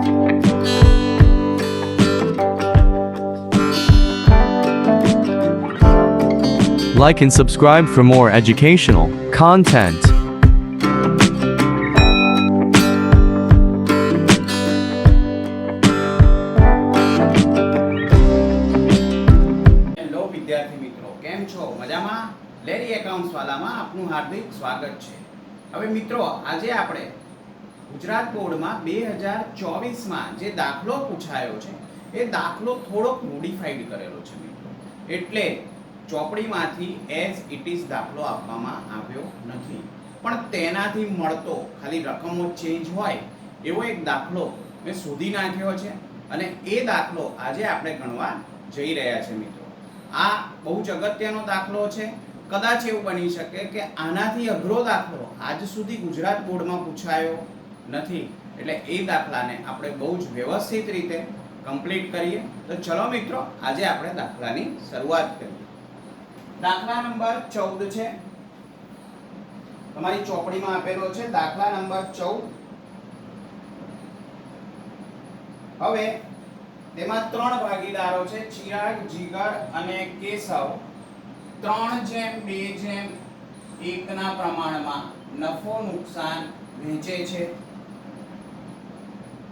Like and subscribe for more educational content. Hello વિદ્યાર્થી મિત્રો, કેમ છો? મજામાં? લેરી એકાઉન્ટ્સ વાલામાં આપનું હાર્દિક સ્વાગત છે. હવે મિત્રો, આજે આપણે ગુજરાત બોર્ડમાં 2024માં જે દાખલો પૂછાયો છે એ દાખલો થોડોક મોડિફાઈડ કરેલો છે મિત્રો. એટલે ચોપડીમાંથી એઝ ઇટ ઇઝ દાખલો આપવામાં આવ્યો નથી, પણ તેનાથી મળતો ખાલી રકમો ચેન્જ હોય એવો એક દાખલો મેં શોધી નાખ્યો છે અને એ દાખલો આજે આપણે ગણવા જઈ રહ્યા છે મિત્રો. આ બહુ જ અગત્યનો દાખલો છે. કદાચ એવું બની શકે કે આનાથી અઘરો દાખલો આજ સુધી ગુજરાત બોર્ડમાં પૂછાયો નથી, એટલે એ દાખલાને આપણે બહુ જ વ્યવસ્થિત રીતે કમ્પ્લીટ કરીએ. તો ચલો મિત્રો, આજે આપણે દાખલાની શરૂઆત કરીએ. દાખલા નંબર 14 છે, તમારી ચોપડીમાં આપેલો છે દાખલા નંબર 14. હવે તેમાં 3 ભાગીદારો છે, ચિરાગ, જીગર અને કેશવ. 3:2:1 ના પ્રમાણમાં નફો નુકસાન વહેંચે છે.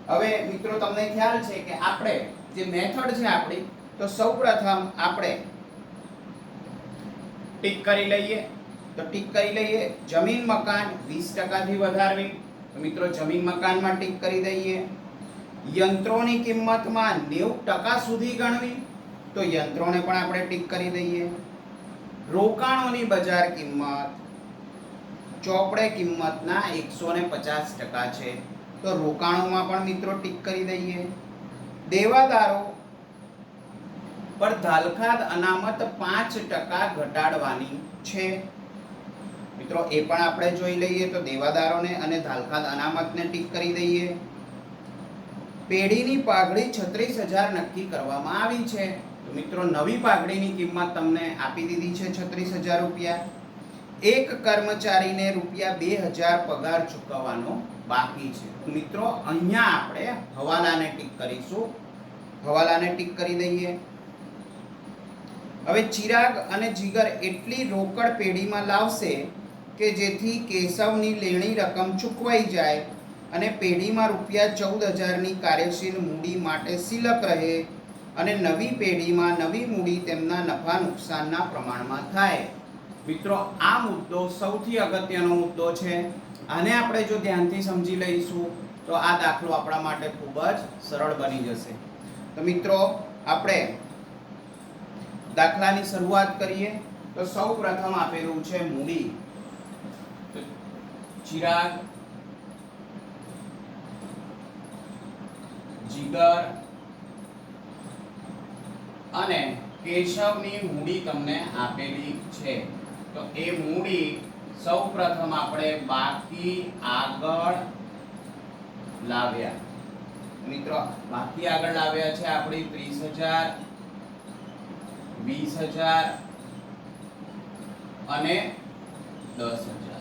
હવે મિત્રો, તમને ખ્યાલ છે કે આપણે જે મેથડ છે આપણી, તો સૌપ્રથમ આપણે ટીક કરી લઈએ. તો ટીક કરી લઈએ. જમીન મકાન 20% થી વધારવી, તો મિત્રો જમીન મકાનમાં ટીક કરી દઈએ. યંત્રોની કિંમતમાં 90% સુધી ગણવી, તો યંત્રોને પણ આપણે ટીક કરી દઈએ. રોકાણોની બજાર કિંમત ચોપડે કિંમતના 150% છે, તો રોકાણોમાં પણ મિત્રો ટીક કરી દઈએ. દેવાદારો પર ધાલખાદ અનામત 5% ઘટાડવાની છે, મિત્રો એ પણ આપણે જોઈ લઈએ. તો દેવાદારોને અને ધાલખાદ અનામતને ટીક કરી દઈએ. પેઢીની પાઘડી 36,000 નક્કી કરવામાં આવી છે, તો મિત્રો નવી પાઘડીની કિંમત તમને આપી દીધી છે 36,000 રૂપિયા. એક કર્મચારીને રૂપિયા 2,000 પગાર ચૂકવવાનો બાકી છે, તો મિત્રો અહીંયા આપણે હવાલાને ટીક કરીશું. હવાલાને ટીક કરી દઈએ. હવે ચિરાગ અને જીગર એટલી રોકડ પેઢીમાં લાવશે કે જેથી કેશવની લેણી રકમ ચૂકવાઈ જાય અને પેઢીમાં રૂપિયા 14,000ની કાર્યશીલ મૂડી માટે સિલક રહે અને નવી પેઢીમાં નવી મૂડી તેમના નફા નુકસાનના પ્રમાણમાં થાય. મિત્રો આ મુદ્દો સૌથી અગત્યનો મુદ્દો છે. આને આપણે જો ધ્યાનથી સમજી લઈશું તો આ દાખલો આપણા માટે ખૂબ જ સરળ બની જશે. તો મિત્રો આપણે દાખલાની શરૂઆત કરીએ. તો સૌ પ્રથમ આપેલું છે મૂડી. તો ચિરાગ, જીગર અને કેશવની મૂડી તમને આપેલી છે. તો એ મૂડી સૌ પ્રથમ આપણે બાકી આગળ લાવ્યા. મિત્રો બાકી આગળ લાવ્યા છે આપણી 30,000, 20,000 અને 10,000.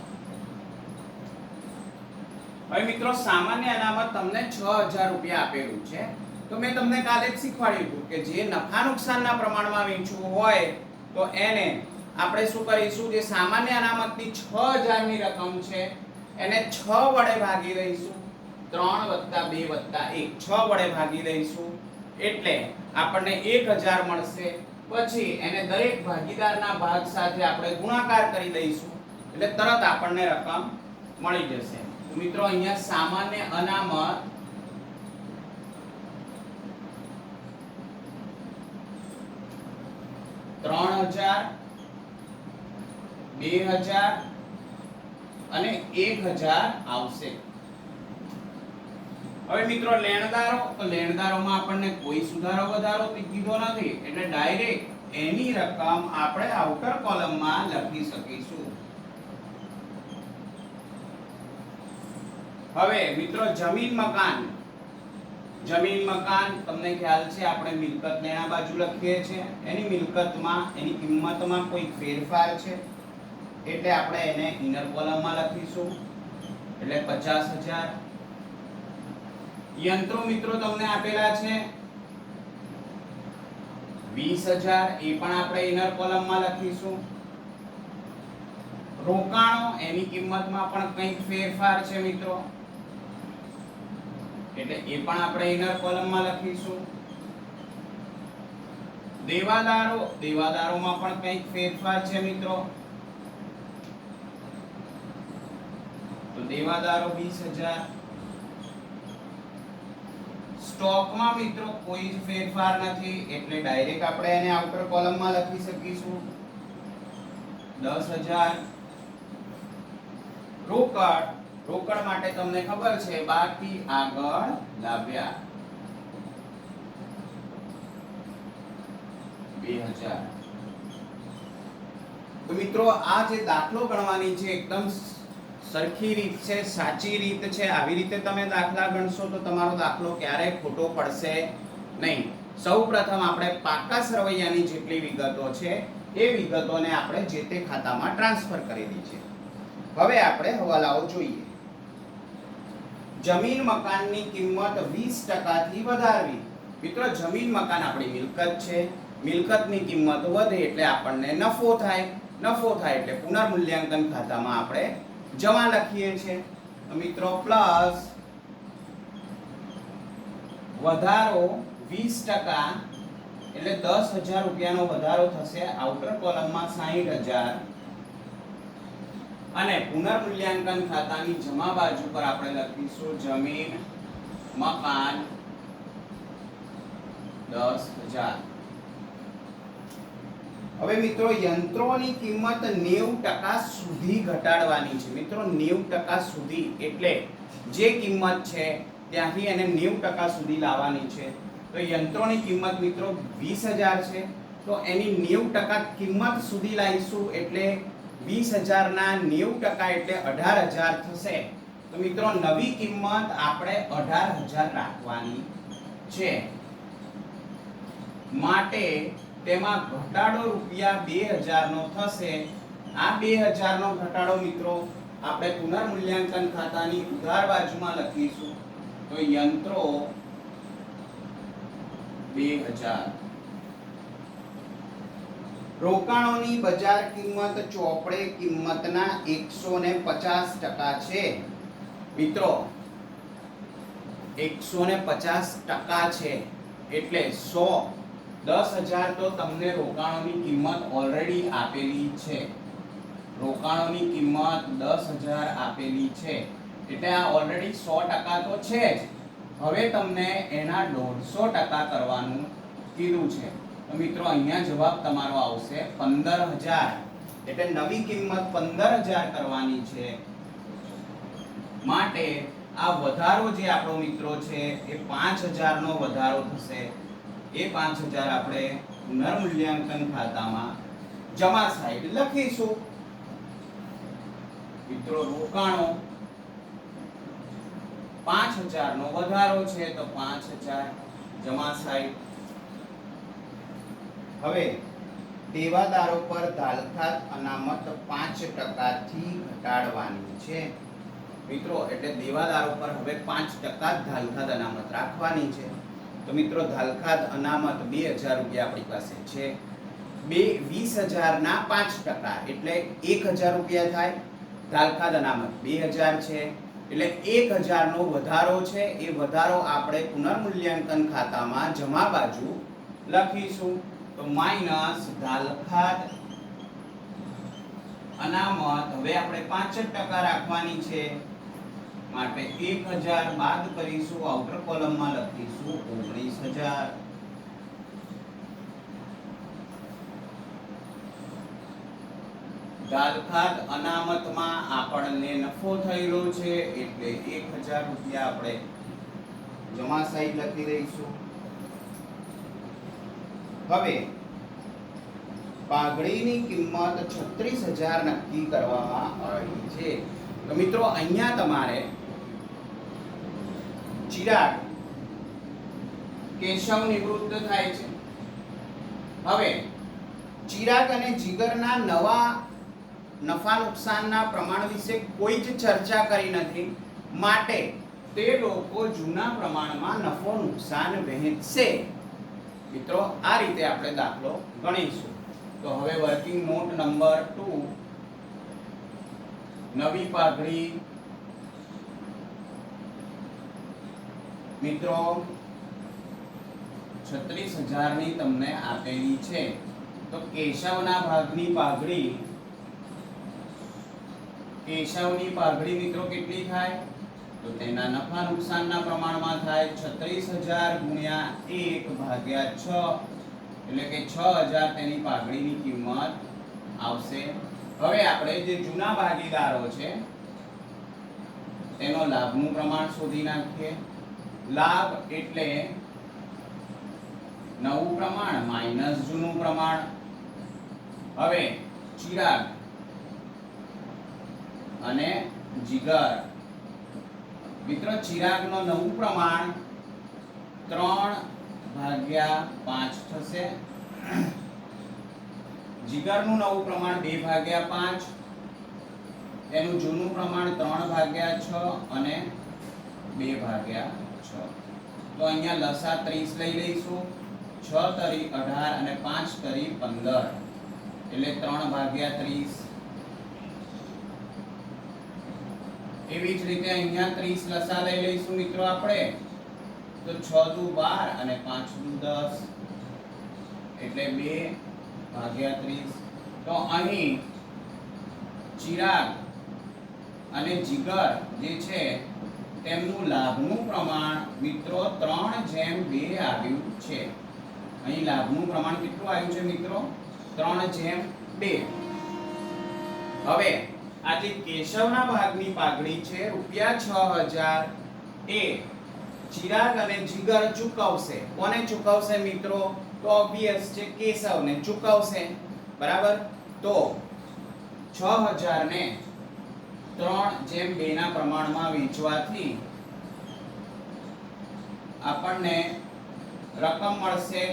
હવે મિત્રો સામાન્ય અનામત તમને 6,000 રૂપિયા આપેલું છે. તો મેં તમને કાલે જ શીખવાડ્યું હતું કે જે નફા નુકસાનના પ્રમાણમાં વેચવું હોય તો એને આપણે શું કરીશું, જે સામાન્ય અનામતની 6,000ની રકમ છે એને 6 વડે ભાગી દઈશું. 3 + 2 + 1, 6 વડે ભાગી દઈશું એટલે આપણને 1,000 મળશે. પછી એને દરેક ભાગીદારના ભાગ સાથે આપણે ગુણાકાર કરી દઈશું એટલે તરત આપણને રકમ મળી જશે. તો મિત્રો અહીંયા સામાન્ય અનામત 3,000, 2,000 અને 1,000 આવશે. હવે મિત્રો લેણદારો, તો લેણદારોમાં આપણને કોઈ સુધારો વધારો કીધો નથી એટલે ડાયરેક્ટ એની રકમ આપણે આઉટર કોલમમાં લખી શકીશું. હવે મિત્રો જમીન મકાન. જમીન મકાન તમને ખ્યાલ છે આપણે મિલકતને આ બાજુ લખીએ છીએ. એની મિલકતમાં એની કિંમતમાં કોઈ ફેરફાર છે એટલે આપણે એને ઇનર કોલમમાં લખીશું એટલે 50,000. યંત્રો મિત્રો તમને આપેલા છે 20,000, એ પણ આપણે ઇનર કોલમમાં લખીશું. રોકાણો એની કિંમતમાં પણ કંઈક ફેરફાર છે મિત્રો, એટલે એ પણ આપણે ઇનર કોલમમાં લખીશું. દેવાદારોમાં પણ કંઈક ફેરફાર છે મિત્રો, તો દેવાદારો 20,000. સ્ટોકમાં મિત્રો કોઈ જ ફેરફાર નથી, એટલે ડાયરેક્ટ આપણે એને આઉટર કોલમમાં લખી શકીશું 10,000. રોકડ માટે તમને ખબર છે, બાકી આગળ લાવ્યા 2,000. તો મિત્રો આ જે દાખલો ગણવાની છે એકદમ સરખી રીત છે, સાચી રીત છે. આવી રીતે તમે દાખલા ગણશો તો તમારો દાખલો ક્યારેય ખોટો પડશે નહીં. સૌપ્રથમ આપણે પાકા સરવૈયાની જેટલી વિગતો છે એ વિગતોને આપણે જે તે ખાતામાં ટ્રાન્સફર કરેલી છે. હવે આપણે હવાલાઓ જોઈએ. જમીન મકાનની કિંમત 20% થી વધારવી. મિત્રો જમીન મકાન આપણી મિલકત છે, મિલકતની કિંમત વધે એટલે આપણને નફો થાય, નફો થાય એટલે પુનર્મૂલ્યાંકન ખાતામાં આપણે જમા લખીએ છીએ. તો મિત્રો પ્લસ વધારો 20% એટલે 10,000 રૂપિયાનો વધારો થશે, આઉટર કોલમમાં 60,000. અને પુનર્મૂલ્યાંકન ખાતાની જમા બાજુ પર આપણે લખીશું જમીન મકાન 10,000. હવે મિત્રો યંત્રોની કિંમત 90% સુધી ઘટાડવાની છે. મિત્રો 90% સુધી એટલે જે કિંમત છે ત્યાંથી એને 90% સુધી લાવવાની છે. તો યંત્રોની કિંમત મિત્રો 20,000 છે, તો એની 90% કિંમત સુધી લાવીશું એટલે 20,000 ના 90% એટલે 18,000 થશે. તો મિત્રો નવી કિંમત આપણે 18,000 રાખવાની છે. માટે તેમાં ઘટાડો રૂપિયા 2,000 નો થશે. આ 2,000 નો ઘટાડો મિત્રો આપણે પુનર્મૂલ્યાંકન ખાતાની ઉધાર બાજુમાં લખીશું. તો યંત્રો 2,000. રોકાણોની બજાર કિંમત ચોપડે કિંમતના 150% છે. મિત્રો 150% છે એટલે 10,000 તો તમને રોકાણોની કિંમત ઓલરેડી આપેલી છે. રોકાણોની કિંમત 10,000 આપેલી છે એટલે આ ઓલરેડી 100% તો છે જ. હવે તમને એના 150% કરવાનું કીધું છે. તો મિત્રો અહીંયા જવાબ તમારો આવશે 15,000. એટલે નવી કિંમત 15,000 કરવાની છે. માટે આ વધારો જે આપણો મિત્રો છે એ 5,000 નો વધારો થશે. એ 5,000 આપણે પુનર્મૂલ્યાંકન ખાતામાં જમા સાઈડ લખીશું. મિત્રો રોકાણો 5,000 નો વધારો છે તો 5,000 જમા સાઈડ. હવે દેવાદારો પર ધાલખાત અનામત 5% થી ઘટાડવાની છે. મિત્રો એટલે દેવાદારો પર હવે 5% ધાલખાત અનામત રાખવાની છે. તો મિત્રો ધાલખાત અનામત 2,000 રૂપિયા આપણી પાસે છે. 20,000 ના 5% એટલે 1,000 રૂપિયા થાય. ધાલખાત અનામત 2,000 છે એટલે 1,000 નો વધારો છે. એ વધારો આપણે પુનર્મૂલ્યાંકન ખાતામાં જમા બાજુ લખીશું. તો માઈનસ ધાલખાત અનામત હવે આપણે 5% રાખવાની છે. માટે 1,000 બાદ કરીશું, આઉટર કોલમમાં લખીશું 19,000. ધાલખાત અનામતમાં આપણને નફો થયેલો છે એટલે 1,000 રૂપિયા આપણે જમા સાઈડ લખી દઈશું. હવે પાઘડીની કિંમત 36,000 નક્કી કરવામાં આવી છે. તો મિત્રો અહીંયા તમારે ચિરાગ કેશવ નિવૃત્ત થાય છે. હવે ચિરાગ અને જીગરના નવા નફા નુકસાનના પ્રમાણ વિશે કોઈ જ ચર્ચા કરી નથી. માટે તે લોકો જૂના પ્રમાણમાં નફો નુકસાન વહેંચશે. મિત્રો આ રીતે આપણે દાખલો ગણીશું. તો હવે વર્કિંગ નોટ નંબર 2, નવી પાઘડી. મિત્રો 36,000 ની તમને આપેલી છે. તો કેશવના ભાગની પાઘડી, કેશવની પાઘડી મિત્રો કેટલી થાય? તો તેના નફા નુકસાનના પ્રમાણમાં થાય. 36,000 ગુણ્યા 1 ભાગ્યા 6 એટલે કે 6,000 તેની પાઘડીની કિંમત આવશે. હવે આપણે જે જૂના ભાગીદારો છે તેનો લાભનું પ્રમાણ શોધી નાખીએ. લાભ એટલે નવું પ્રમાણ માઈનસ જૂનું પ્રમાણ. હવે ચિરાગ અને જીગર. મિત્રો ચિરાગનો નવું પ્રમાણ 3/5 થશે. જીગરનું નવું પ્રમાણ 2/5. તેનું જૂનું પ્રમાણ 3/6 અને 2/6. તો અહીંયા લસા 30 લઈ લઈશું. 6 તરી 18 અને 5 તરી 15 એટલે 3/30. એવી જ રીતે અહીંયા 30 લસા લઈ લઈશું મિત્રો આપણે. તો 6 દુ 12 અને 5 દુ 10 એટલે 2/30. તો અહીં ચિરાગ અને જીગર જે છે તેમનું લાભનું પ્રમાણ મિત્રો 3/2 આવ્યું છે. અહીં લાભનું પ્રમાણ કેટલું આવ્યું છે મિત્રો? 3/2. હવે આ જે કેશવના ભાગની પાઘડી છે ₹6,000 એ ચિરાગ અને જીગર ચૂકવશે. કોને ચૂકવશે મિત્રો? તો ઓબવિયસ છે કેશવને ચૂકવશે. બરાબર. તો 6,000 ને 3/2 ના પ્રમાણમાં વેચવાથી આપણને રકમ મળશે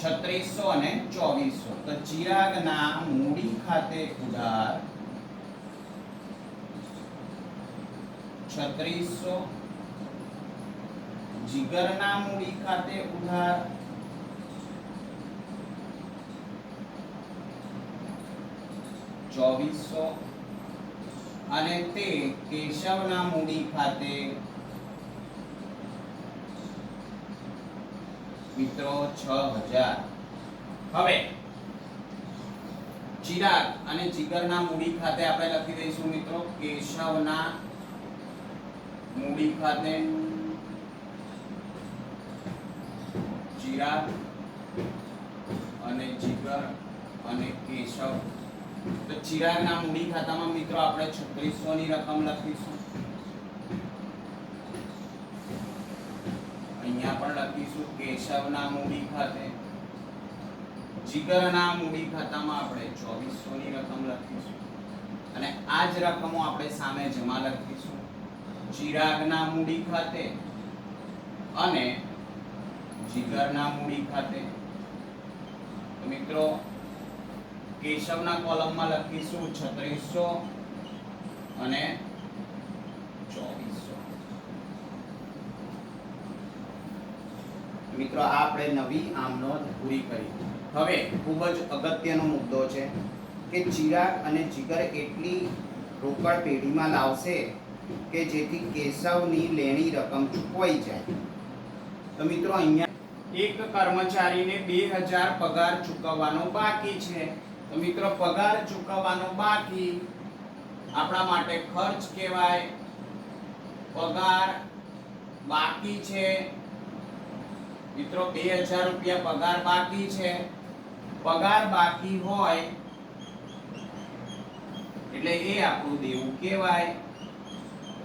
3600 અને 2400. તો ચિરાગના મૂડી ખાતે ઉધાર 3600, જીગરના મૂડી ખાતે ઉધાર 2400 અને તે કેશવના મૂડી ખાતે મિત્રો 6,000. હવે ચિરાગ અને જીગરના મૂડી ખાતે આપણે લખી દઈશું મિત્રો કેશવના મૂડી ખાતે ચિરાગ અને જીગર અને કેશવ. તો ચિરાગના મૂડી ખાતામાં મિત્રો આપણે 3600 ની રકમ લખીશું. અહીંયા પણ લખીશું કેશવના મૂડી ખાતે. જીગરના મૂડી ખાતામાં આપણે 2400 ની રકમ લખીશું અને આ જ રકમો આપણે સામે જમા લખીશું ચિરાગના મૂડી ખાતે અને જીગરના મૂડી ખાતે. તો મિત્રો કેશવના કોલમમાં લખીશું 3600 અને 2400. મિત્રો આ આપણે નવી આમનોંધ પૂરી કરી. હવે ખૂબ જ અગત્યનો મુદ્દો છે કે ચિરાગ અને જીગર એટલી રોકડ પેઢીમાં લાવશે કે જેથી કેશવની લેણી રકમ ચૂકવાઈ જાય. તો મિત્રો અહીંયા એક કર્મચારીને 2000 પગાર ચૂકવવાનો બાકી છે. તો મિત્રો પગાર ચૂકવવાનો બાકી આપણા માટે ખર્ચ કહેવાય. પગાર બાકી છે મિત્રો 2000 રૂપિયા પગાર બાકી છે. પગાર બાકી હોય એટલે એ આપણું દેવું કહેવાય.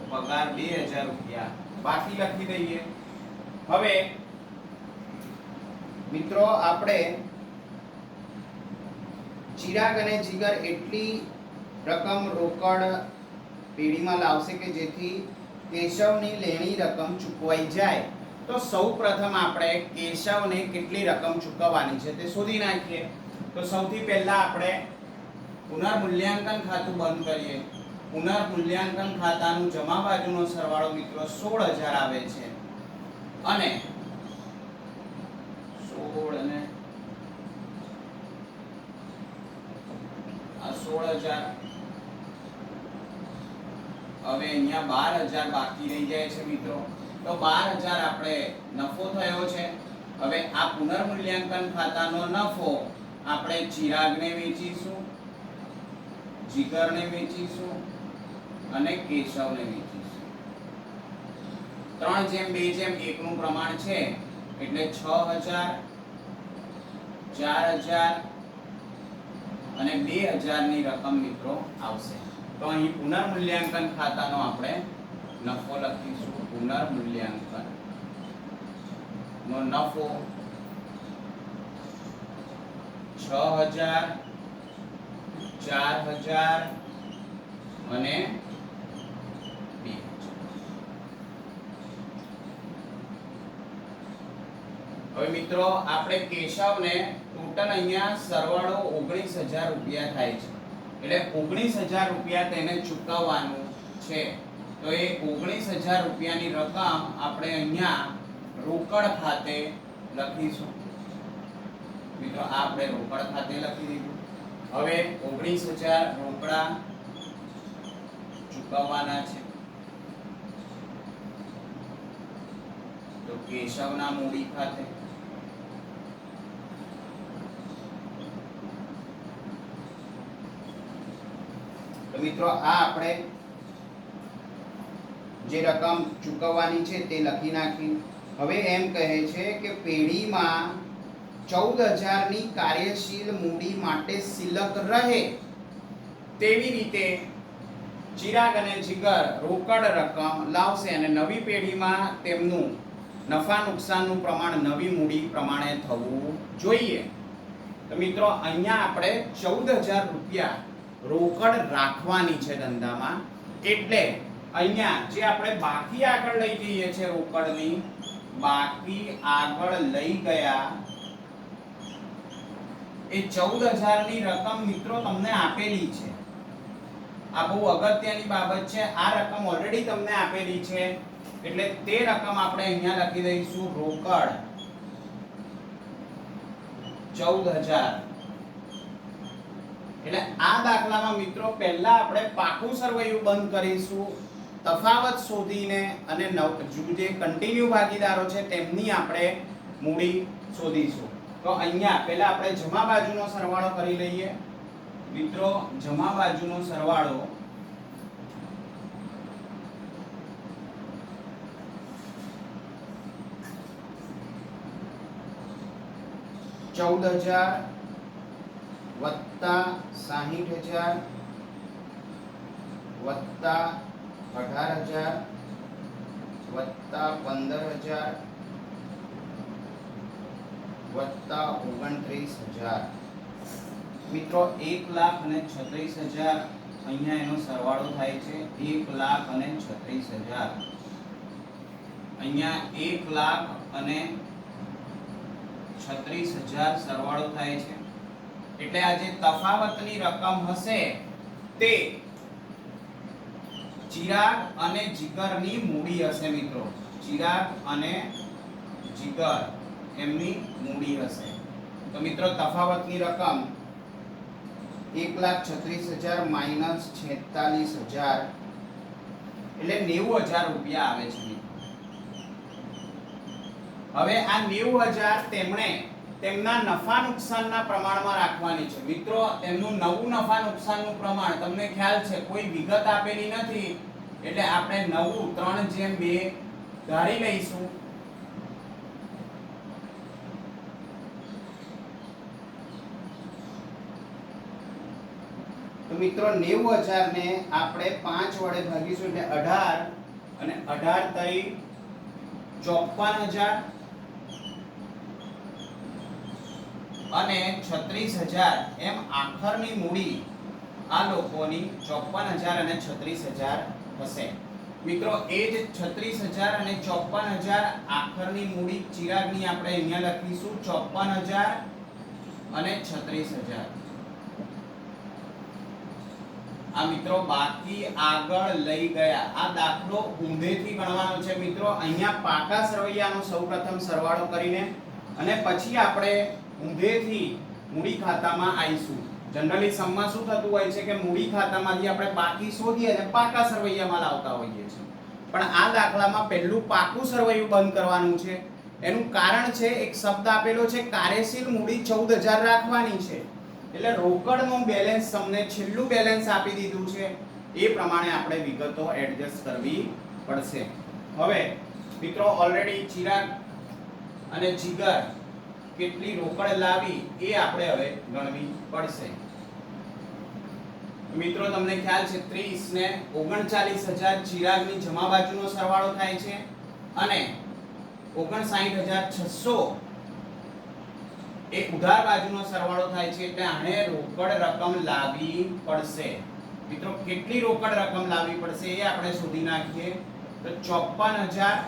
પગાર 2000 રૂપિયા બાકી લખી દઈએ. હવે મિત્રો આપણે ચિરાગ અને જીગર એટલી રકમ રોકડ પેઢીમાં લાવશે કે જેથી કેશવની લેણી રકમ ચૂકવાઈ જાય. તો સૌપ્રથમ આપણે કેશવને કેટલી રકમ ચૂકવવાની છે તે શોધી નાખીએ. તો સૌથી પહેલા આપણે પુનર્મૂલ્યાંકન ખાતું બંધ કરીએ. પુનર્મૂલ્યાંકન ખાતાનું જમા બાજુનો સરવાળો મિત્રો 16000 આવે છે અને 16 અને આ 16000 હવે અહીંયા 12000 બાકી રહી જાય છે મિત્રો. તો 12000 આપણે નફો થયો છે. હવે આ પુનર્મૂલ્યાંકન ખાતાનો નફો આપણે ચિરાગને વેચીશું, જીગરને વેચીશું અને કેશવને વેચીશું. 3:2:1 નું પ્રમાણ છે એટલે 6000, 4000 અને 2000 ની રકમ મિત્રો આવશે. તો અહીં પુનર્મૂલ્યાંકન ખાતાનો આપણે નફો લખીશું. પુનર્મૂલ્યાંકન નો નફો 6000, 4000 અને 2000. હવે મિત્રો આપણે કેશવને ટોટલ અહીંયા સરવાળો 19000 રૂપિયા થાય છે એટલે 19000 રૂપિયા તેને ચૂકવવાનું છે. તો એ 19000 રૂપિયાની રકમ આપણે અહીંયા રોકડ ખાતે લખીશું. મિત્રો આ આપણે રોકડ ખાતે લખી દીધું. હવે 19000 રોકડા ચૂકવવાના છે. તો કેશવના મૂડી ખાતે તો મિત્રો આ આપણે જે રકમ ચૂકવવાની છે તે લખી નાખી. હવે એમ કહે છે કે પેઢીમાં 14000 ની કાર્યશીલ મૂડી માટે શિલ્લક રહે તેવી રીતે ચિરાગ અને જીગર રોકડ રકમ લાવશે અને નવી પેઢીમાં તેમનું નફા નુકસાનનું પ્રમાણ નવી મૂડી પ્રમાણે થવું જોઈએ. તો મિત્રો અહીંયા આપણે 14000 રૂપિયા રોકડ રાખવાની છે ધંધામાં. એટલે અહીંયા જે આપણે બાકી આગળ લઈ જઈએ છે રોકડની બાકી આગળ લઈ ગયા એ 14000 ની રકમ મિત્રો તમને આપેલી છે. આ બહુ અગત્યની બાબત છે. આ રકમ ઓલરેડી તમને આપેલી છે એટલે તે રકમ આપણે અહીંયા લખી દઈશું રોકડ 14000. એટલે આ દાખલામાં મિત્રો પહેલા આપણે પાકું સરવૈયું બંધ કરીશું, તફાવત શોધીને અને જે કન્ટિન્યુ ભાગીદારો છે તેમની આપણે મૂડી શોધીશું. તો અહીંયા પહેલા આપણે જમા બાજુનો સરવાળો કરી લઈએ. મિત્રો જમા બાજુનો સરવાળો $14000 વત્તા 60000 વત્તા 18000 વત્તા 15000 વત્તા 29000. મિત્રો 1,36,000 અહીંયા એનો સરવાળો થાય છે. 1,36,000 અહીંયા 1,36,000 સરવાળો થાય છે. એટલે આ જે તફાવતની રકમ હશે તે ચિરાગ અને જીગરની મૂડી હશે. મિત્રો ચિરાગ અને જીગર એમની મૂડી હશે. તો મિત્રો તફાવતની રકમ 1,36,000 માઈનસ 46,000 એટલે 90,000 રૂપિયા આવે છે. હવે આ 90,000 તેમણે તેમના નફા નુકસાનના પ્રમાણમાં રાખવાની છે. મિત્રો તેમનું નવું નફા નુકસાનનું પ્રમાણ તમને ખ્યાલ છે કોઈ વિગત આપેલી નથી એટલે આપણે નવું 3:2 ધારી લઈશું. તો મિત્રો 90,000 ને આપણે 5 વડે ભાગીશું એટલે 18 અને 18 તરી 54,000 અને 36,000 એમ આખરની મૂડી આ લોકોની 54,000 અને 36,000 હશે. મિત્રો એ જ 36,000 અને 54,000 આખરની મૂડી ચિરાગની આપણે અહીંયા લખીશું 54,000 અને 36,000. આ મિત્રો બાકી આગળ લઈ ગયા. આ દાખલો ઊંધેથી ગણવાનો છે મિત્રો. અહીંયા પાકા સરવૈયાનો સૌપ્રથમ સરવાળો કરીને અને પછી આપણે ઊંધેથી મૂડી ખાતામાં આવીશું. જનરલી સમમાં શું થતું હોય છે કે મૂડી ખાતામાંથી આપણે બાકી શોધીએ અને પાકા સરવૈયામાં લાવતા હોઈએ છીએ. પણ આ દાખલામાં પહેલું પાકું સરવૈયું બંધ કરવાનું છે. એનું કારણ છે, એક શબ્દ આપેલો છે કાર્યશીલ મૂડી 14000 રાખવાની છે. એટલે રોકડનું બેલેન્સ તમને છેલ્લું બેલેન્સ આપી દીધું છે. એ પ્રમાણે આપણે વિગતો એડજસ્ટ કરવી પડશે. હવે મિત્રો ઓલરેડી ચિરાગ અને જીગર કેટલી રોકડ લાવી એ આપણે હવે ગણવી પડશે. મિત્રો તમને ખ્યાલ છે 30 ને 39000 ચિરાગની જમા બાજુનો સરવાળો થાય છે અને 59600 એ ઉધાર બાજુનો સરવાળો થાય છે. એટલે આને રોકડ રકમ લાવવી પડશે. મિત્રો કેટલી રોકડ રકમ લાવવી પડશે એ આપણે શોધી નાખીએ. તો 54000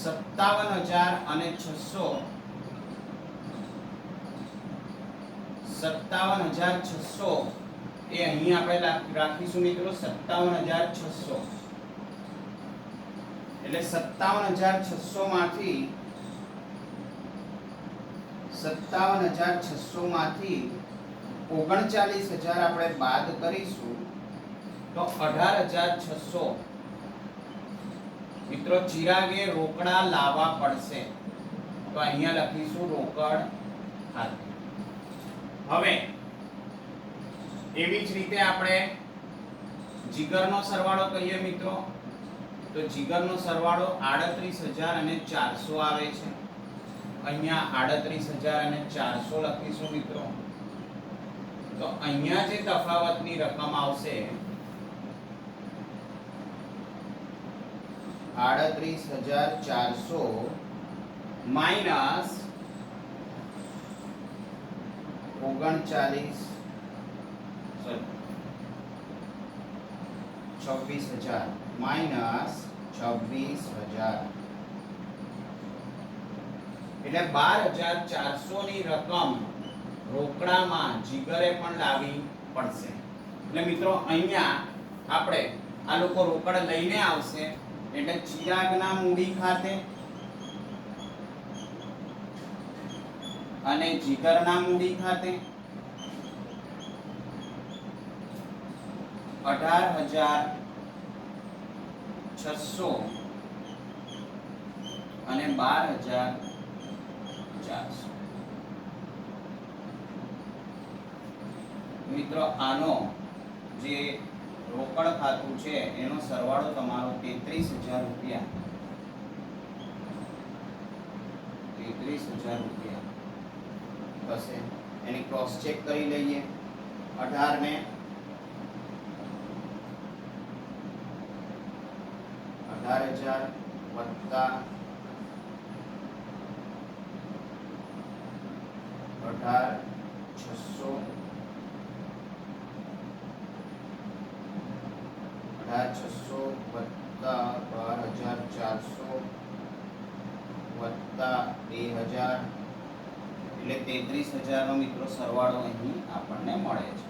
57000 અને 600 57600 એ અહીં આપણે રાખીશું મિત્રો 57600. એટલે 57600 માંથી 39000 આપણે બાદ કરીશું તો 18600 મિત્રો ચિરાગે રોકડા લાવવા પડશે. તો અહીંયા લખીશું રોકડ ખાતે. હવે એવી જ રીતે આપણે જીગરનો સરવાળો કહીએ મિત્રો. તો જીગરનો સરવાળો 38400 આવે છે. અહીંયા 38400 લખીશું મિત્રો. તો અહીંયા જે તફાવતની રકમ આવશે 38400 માઈનસ 26000 માઈનસ 26000 એટલે 12400 ની રકમ રોકડામાં જીગરે પણ લાવી પડશે. એટલે મિત્રો અહીંયા આપણે આ લોકો રોકડ લઈને આવશે એટલે ચિરાગના મૂડી ખાતે અને જીગરના મૂડી ખાતે 18600 અને 12400. મિત્રો આનો જે રોકડ ખાતું છે એનો સરવાળો તમારો 33000 રૂપિયા 33000 રૂપિયા થશે. એની ક્રોસ ચેક કરી લઈએ. 18 ને 18000 વત્તા 18600 વત્તા 12400 વત્તા 2000 એટલે 33000 નો મિત્રો સરવાળો અહીં આપણને મળે છે.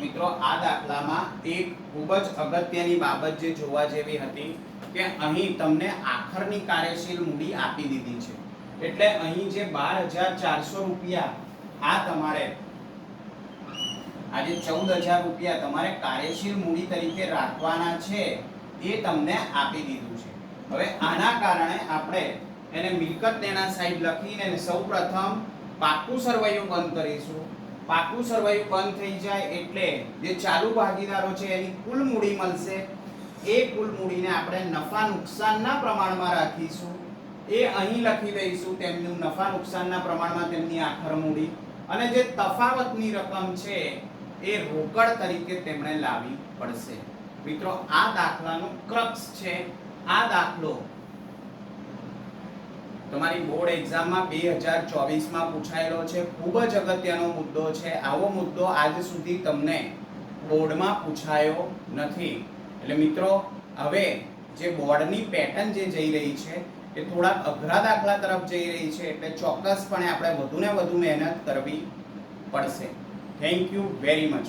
મિત્રો આ દાખલામાં એક ખૂબ જ અગત્યની બાબત જે જોવા જેવી હતી કે અહીં તમને આખરની કાર્યશીલ મૂડી આપી દીધી છે. એટલે અહીં જે 12400 રૂપિયા આ તમારે આજે 14000 રૂપિયા તમારે કાર્યશીલ મૂડી તરીકે રાખવાના છે એ તમને આપી દીધું છે. હવે આના કારણે આપણે એને મિલકત દેણા સાઈડ લખીને સૌપ્રથમ પાકું સરવૈયું બંધ કરીશું. પાકું સરવૈયું બંધ થઈ જાય એટલે જે ચાલુ ભાગીદારો છે એની કુલ મૂડી મળશે. એ કુલ મૂડીને આપણે નફા નુકસાનના પ્રમાણમાં રાખીશું. એ અહીં લખી દઈશું તેમનું નફા નુકસાનના પ્રમાણમાં તેમની આખર મૂડી. અને જે તફાવતની રકમ છે એ રોકડ તરીકે તેમણે લાવવી પડશે. મિત્રો આ દાખલાનું ક્રક્સ છે. આ દાખલો તમારી બોર્ડ એક્ઝામમાં 2024 માં પૂછાયેલો છે. ખૂબ જ અગત્યનો મુદ્દો છે. આવો મુદ્દો આજ સુધી તમને બોર્ડમાં પૂછાયો નથી. એટલે મિત્રો હવે જે બોર્ડની પેટર્ન જે જઈ રહી છે એ થોડાક અઘરા દાખલા તરફ જઈ રહી છે, એટલે ચોક્કસપણે આપણે વધુને વધુ મહેનત કરવી પડશે. Thank you very much.